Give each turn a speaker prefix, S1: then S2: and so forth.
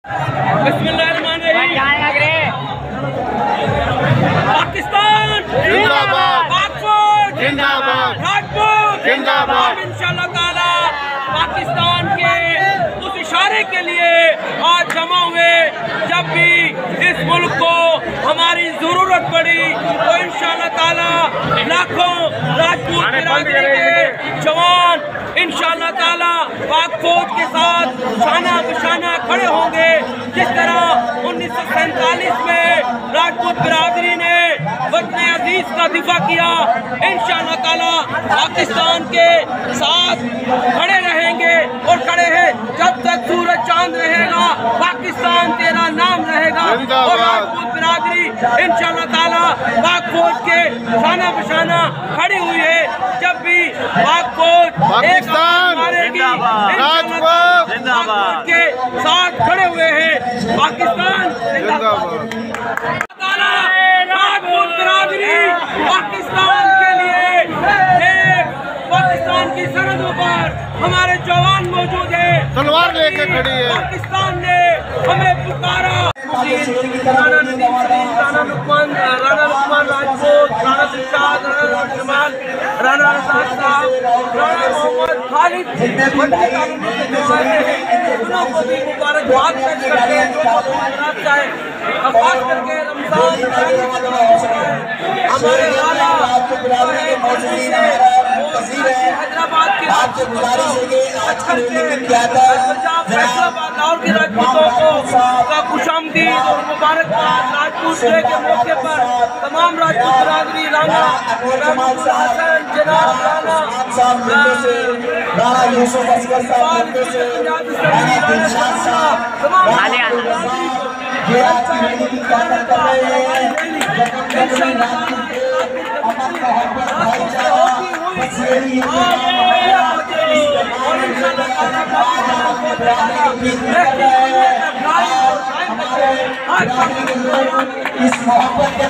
S1: पाकिस्तान जिंदाबाद, राजपूत जिंदाबाद। इंशाअल्लाह ताला पाकिस्तान के उस इशारे के लिए आज जमा हुए। जब भी इस मुल्क को हमारी जरूरत पड़ी तो इंशाअल्लाह ताला लाखों राजपूत बिरादरी के जवान इंशाअल्लाह ताला पाक फौज के साथ शाना बशाना खड़े होंगे। जिस तरह 1947 में राजपूत बिरादरी ने वतन अजीज का दिफा किया, इंशाअल्लाह ताला पाकिस्तान के साथ खड़े रहेंगे और खड़े हैं। जब तक सूरज चांद रहेगा पाकिस्तान तेरा नाम रहेगा। और राजपूत बिरादरी इंशाअल्लाह ताला पाक फौज के शाना बशाना खड़ी हुई है। जब भी पाक फौज
S2: पाकिस्तान
S1: राजपूत के साथ खड़े हुए हैं। पाकिस्तान राजपूत बिरादरी पाकिस्तान के लिए एक पाकिस्तान की सरहदों पर हमारे जवान मौजूद है,
S2: तलवार लेके खड़ी है।
S1: पाकिस्तान ने हमें पुकारा। राणा लुकमान राजपूत, राणा सिद्धार्थ, राणा जमाल, राणा रसाद साहब, राणा मोहम्मद खालिद को भी मुबारकबाद पेश करते हैं। जो चाहे खास करके रमजान हमारे लाला हैदराबाद के लाहौर के राजपूतों को खुशामदीद और मुबारकबाद। राजपूत डे के मौके पर तमाम राजपूत बिरादरी राणा हसन जनाब
S3: राणा यूसुफ असगर साहब इस मोहब्बत के